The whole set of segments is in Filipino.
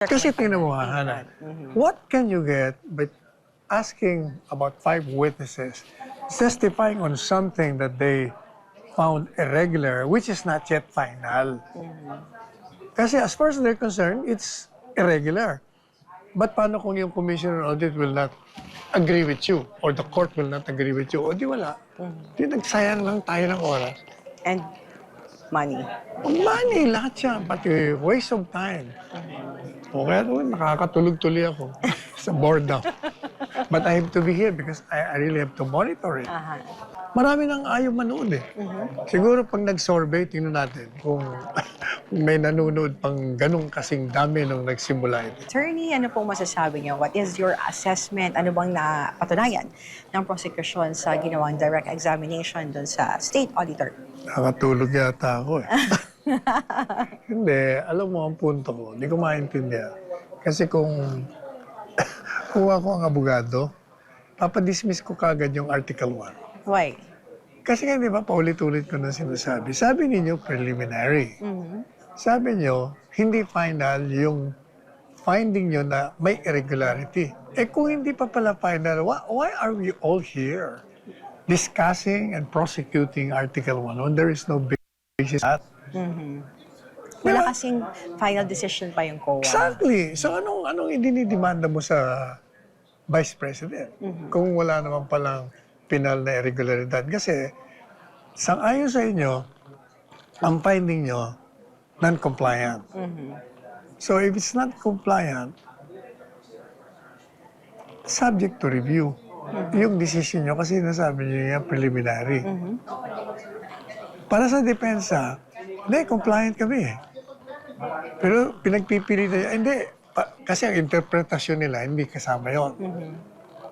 Kasi tingnan mo, Hana, what can you get by asking about 5 witnesses testifying on something that they found irregular, which is not yet final? Kasi as far as they're concerned, it's irregular. But paano kung yung commissioner audit will not agree with you or the court will not agree with you? O di wala. Di nagsayang lang tayo ng oras. And money. Money, lahat yan. Pati waste of time. O kaya doon, nakakatulog tuloy ako sa boredom. But I have to be here because I really have to monitor it. Marami nang ayaw manood eh. Siguro pag nag-survey, tingnan natin kung may nanonood pang ganun kasing dami nung nagsimula ito. Attorney, ano pong masasabi niyo? What is your assessment? Ano bang napatunayan ng prosecution sa ginawang direct examination doon sa state auditor? Nakatulog yata ako eh. Hindi, alam mo ang punto ko, hindi ko maintindihan. Kasi kung ako ang abogado, papadismiss ko kagad yung Article 1. Why? Kasi nga, di ba, paulit-ulit ko na sinasabi. Sabi ninyo, preliminary. Sabi nyo, hindi final yung finding nyo na may irregularity. Eh kung hindi pa pala final, why are we all here discussing and prosecuting Article 1 when there is no basis at? Wala kasing final decision pa yung COA. Exactly. So anong idinidemanda mo sa Vice President kung wala naman palang penal na irregularidad? Kasi sang-ayon sa inyo, ang finding nyo, non-compliant. So if it's not compliant, subject to review. Yung decision nyo, kasi nasabi nyo yung preliminary. Para sa depensa, hindi, compliant kami eh. Pero pinagpipilitan, hindi, kasi ang interpretasyon nila, hindi kasama yon.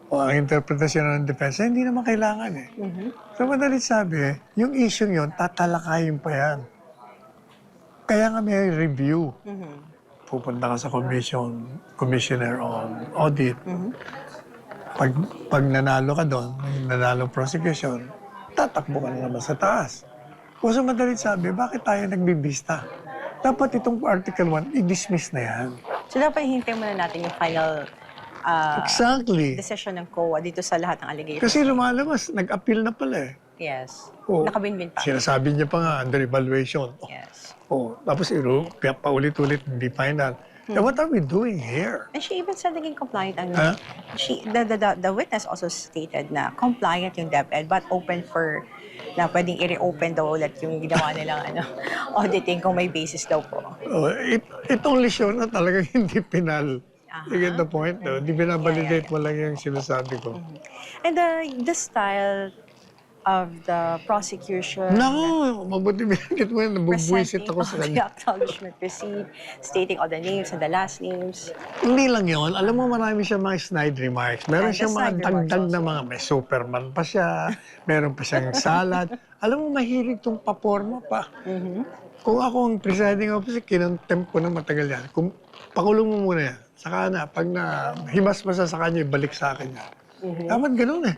O ang interpretasyon ng depensa, hindi naman kailangan eh. So madalit sabi, yung issue yon, tatalakayin pa yan. Kaya nga may review. Pupunta ka sa commissioner on audit. Pag nanalo ka doon, nanalo prosecution, tatakbo ka na naman sa taas. O so madalit sabi, bakit tayo nagbibista? Dapat itong Article 1, i-dismiss na yan. So dapat hintay muna natin yung final Exactly. decision ng COA dito sa lahat ng allegations. Kasi lumalabas, nag-appeal na pala eh. Yes. Oo. Nakabinbin pa. Sinasabi niya pa nga, under evaluation. Yes. Tapos paulit-ulit, hindi final. Eh, what are we doing here? And she even said naging compliant ang Huh? the witness also stated na compliant yung DepEd but open for na pwedeng i-reopen daw ulit yung ginawa nilang auditing kung may basis daw po. It only show na talagang hindi penal. You get the point? No? Di binabalidate mo lang yung sinasabi ko. And the style of the prosecution No, mabuti binanggit mo yan. Nabubwisit presenting ako sa all the kanya. acknowledgement receipt, stating all the names and the last names. Hindi lang yun. Alam mo, marami siya mga snide remarks. Meron And the siyang mga snide remarks dagdag na also. mga, may Superman pa siya, meron pa siyang salad. Alam mo, mahilig itong paporma pa. Kung ako ang presiding officer, kinontempt ko na matagal yan. Kung pakulong mo muna yan, saka na, pag na himas-masa sa kanya, ibalik sa akin yan. Dapat ganun eh.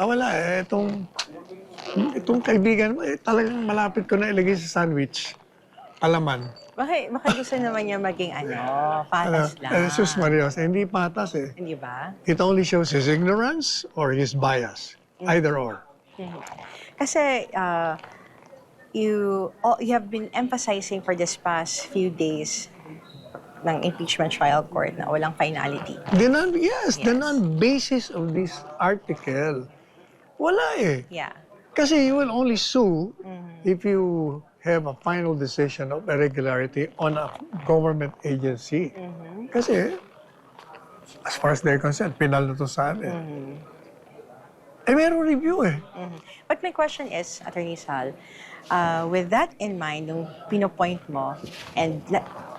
Wala eh, itong kaibigan mo, talagang malapit ko na ilagay sa sandwich. Palaman. Baka gusto naman niya maging patas lang. Jesus Marios, hindi patas eh. Hindi ba? It only shows his ignorance or his bias. Either or. Kasi you have been emphasizing for this past few days ng impeachment trial court na walang finality. The non-basis of this article, wala eh. Yeah. Kasi you will only sue if you have a final decision of irregularity on a government agency. Kasi, as far as they're concerned, penal na to sa atin. Eh, merong review eh. But my question is, Attorney Sal, with that in mind, nung pinopoint mo, and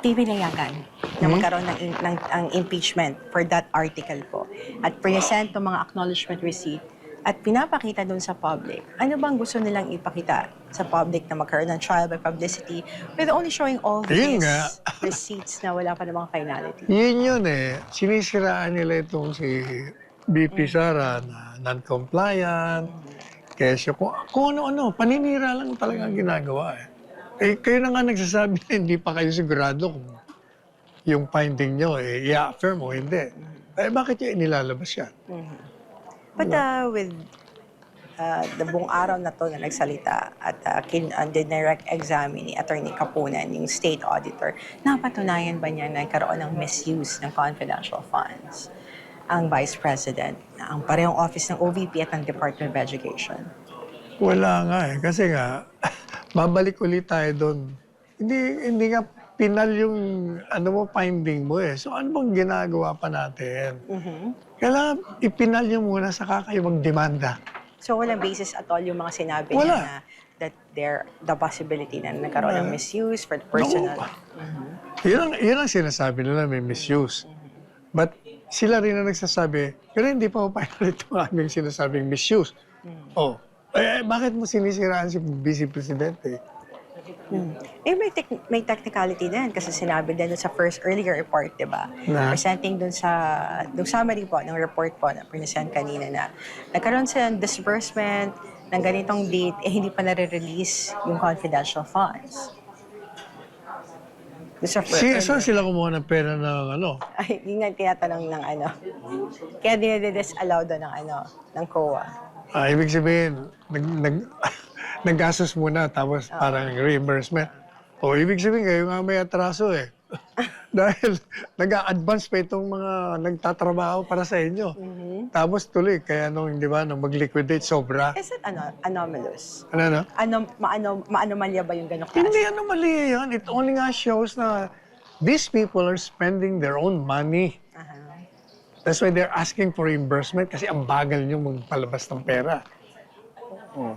pipinayagan na magkaroon ng impeachment for that article po, at present ng mga acknowledgement receipt, at pinapakita dun sa public, ano bang gusto nilang ipakita sa public na magkaroon ng trial by publicity with only showing all Yun these nga. receipts na wala pa namang finality? Yun eh. Sinisiraan nila itong si BP Sara na non-compliant, kesyo, kung ano-ano, paninira lang talagang ginagawa eh. Eh, kayo na nga nagsasabi na hindi pa kayo sigurado kung yung finding nyo, i-affirm o hindi. Eh, bakit yung inilalabas yan? But with the buong araw na to na nagsalita at direct examine ni Attorney Kapunan, yung state auditor, napatunayan ba niya na nagkaroon ng misuse ng confidential funds ang Vice President, ang parehong office ng OVP at ng Department of Education? Wala nga eh. Kasi nga, babalik ulit tayo doon. Hindi nga pinal yung finding mo eh. So ano bang ginagawa pa natin? Kailangan ipinal nyo muna sa kayo magdemanda. So walang basis at all yung mga sinabi Wala. niya na that the possibility na nagkaroon ng misuse for the personal. Yun ang sinasabi nila, may misuse. But sila rin ang nagsasabi, pero hindi pa final itong aming sinasabing misuse. Oh, bakit mo sinisiraan si Vice Presidente? Eh, may technicality din kasi sinabi din dun sa earlier report, di ba? Na? Presenting dun summary po, ng report po na present kanina na nagkaroon sila ng disbursement ng ganitong date, hindi pa nare-release yung confidential funds. Dun sa Saan sila kumuha ng pera ng Ay, yun nga tinatanong ng Kaya dinedisallow doon ng COA. Ibig sabihin, naggastos muna tapos parang reimbursement. O ibig sabihin kayo nga may atraso eh. Dahil nag-a-advance pa itong mga nagtatrabaho para sa inyo. Tapos tuloy, kaya nung mag-liquidate sobra. Is it anomalous? Ano? Maanomalya ba yung gano'ng klase? Hindi mali yan. It only nga shows na these people are spending their own money. That's why they're asking for reimbursement kasi ang bagal nyo magpalabas ng pera.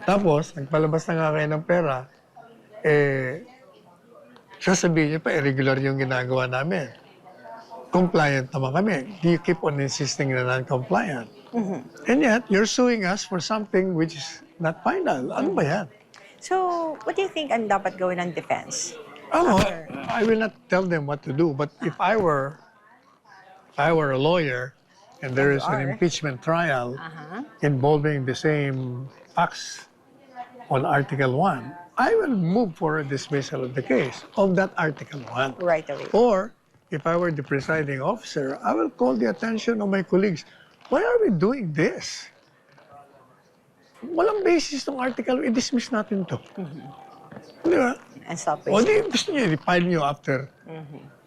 Tapos, nagpalabas na nga kayo ng pera, sasabihin nyo pa, irregular yung ginagawa namin. Compliant naman kami. You keep on insisting na non-compliant. And yet, you're suing us for something which is not final. Ano ba yan? So, what do you think ang dapat gawin ng defense? I will not tell them what to do, but if I were a lawyer and there is an impeachment trial involving the same facts on Article 1, I will move for a dismissal of the case of that Article 1. Right away. Or, if I were the presiding officer, I will call the attention of my colleagues. Why are we doing this? Walang basis ng article, i-dismiss natin to. Di ba? And stop O wasting. di, gusto niyo, i-file niyo after.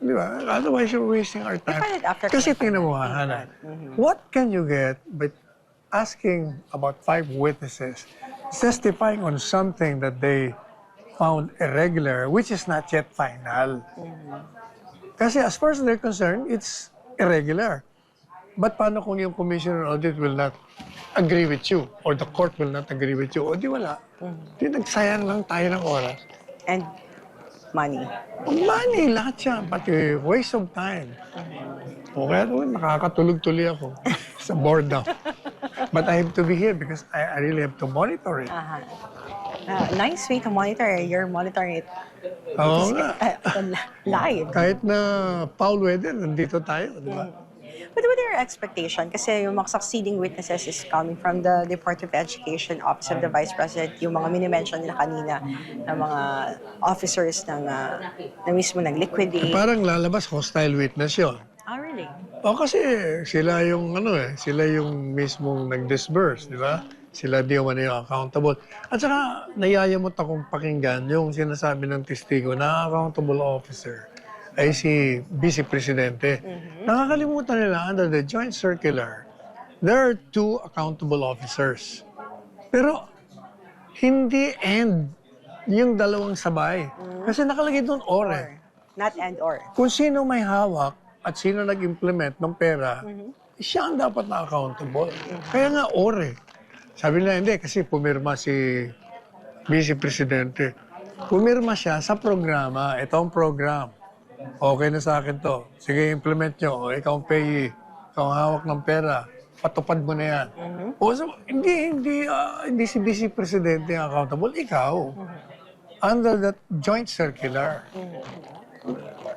Di ba? Otherwise, you're wasting our time. I-file it after Kasi 25. tingnan mo, Hana, what can you get by asking about 5 witnesses testifying on something that they found irregular, which is not yet final? Kasi as far as they're concerned, it's irregular. But paano kung yung commissioner audit will not agree with you or the court will not agree with you? O di wala. Di nagsayang lang tayo ng oras. And money. Money, lahat yan. Pati waste of time. O kaya nakakatulog tuloy ako sa boredom. But I have to be here because I really have to monitor it. Nice way to monitor. You're monitoring it Oo nga. live. Kahit na foul weather, nandito tayo, di ba? But what are your expectation? Kasi yung mga succeeding witnesses is coming from the Department of Education, Office of the Vice President, yung mga minimension nila kanina na mga officers na mismo nag-liquidate. Parang lalabas hostile witness yun. Really? O kasi sila yung sila yung mismong nag-disburse, di ba? Sila di man yung accountable. At saka nayayamot akong pakinggan yung sinasabi ng testigo na accountable officer ay si Vice Presidente. Nakakalimutan nila under the joint circular, there are 2 accountable officers. Pero hindi end yung dalawang sabay. Kasi nakalagay doon or. Not and or. Kung sino may hawak at sino nag-implement ng pera, siya ang dapat na accountable. Kaya nga or. Sabi nila hindi kasi pumirma si Vice Presidente. Pumirma siya sa programa. Ito ang program. Okay na sa akin to. Sige, implement nyo. O, ikaw ang payee. Ikaw ang hawak ng pera. Patupad mo na yan. O, so, hindi si Vice Presidente ang accountable. Ikaw. Under that joint circular.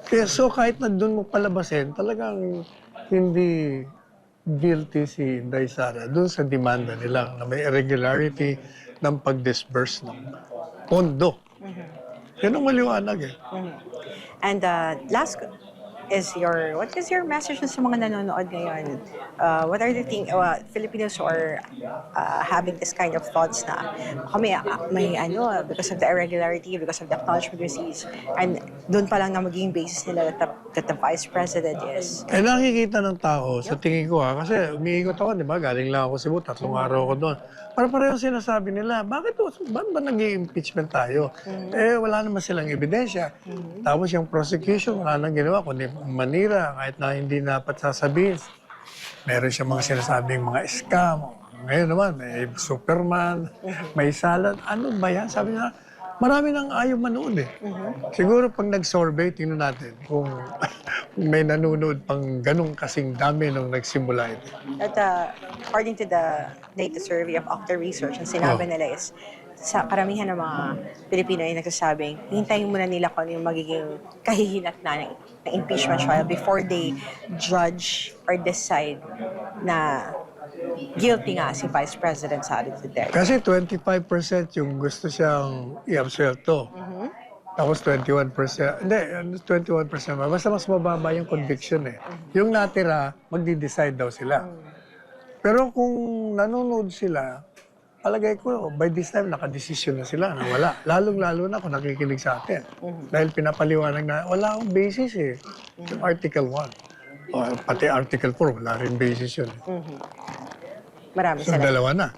Kaya, so, kahit na doon mo palabasin, talagang hindi guilty si Inday Sara doon sa demanda nila na may irregularity ng pag-disburse ng pondo. Yan ang maliwanag eh. And last, what is your message sa mga nanonood ngayon? What are the Filipinos who are having this kind of thoughts na kami may because of the irregularity, because of the acknowledgement receipts, and doon pa lang na magiging basis nila that the Vice President is. Nakikita ng tao, sa tingin ko kasi umiikot ako, di ba? Galing lang ako Cebu, 3 araw ako doon. Para-pareho sinasabi nila, bakit ba nag-i-impeachment tayo? Wala naman silang ebidensya. Tapos yung prosecution, wala nang ginawa, kundi manira, kahit na hindi dapat sasabihin. Meron siya mga sinasabing mga scam. Ngayon naman, may Superman, may salad. Ano ba yan? Sabi niya, marami nang ayaw manood eh. Siguro pag nag-survey, tingnan natin kung may nanonood pang ganong kasing dami nung nagsimula ito. At according to the latest survey of Octa Research, ang sinabi nila is, sa karamihan ng mga Pilipino ay nagsasabing, hintayin muna nila kung ano yung magiging kahihinat na ng impeachment trial before they judge or decide na guilty nga si Vice President Sara Duterte. Kasi 25% yung gusto siyang i-absuelto. Tapos 21%, hindi, 21%. Basta mas mababa yung conviction eh. Yung natira, magdi-decide daw sila. Pero kung nanonood sila, palagay ko, by this time, nakadesisyon na sila na wala. Lalong-lalo na kung nakikinig sa atin. Dahil pinapaliwanag na wala akong basis eh. Yung Article 1. O, pati Article 4, wala rin basis yun. Marami So, sila. dalawa na.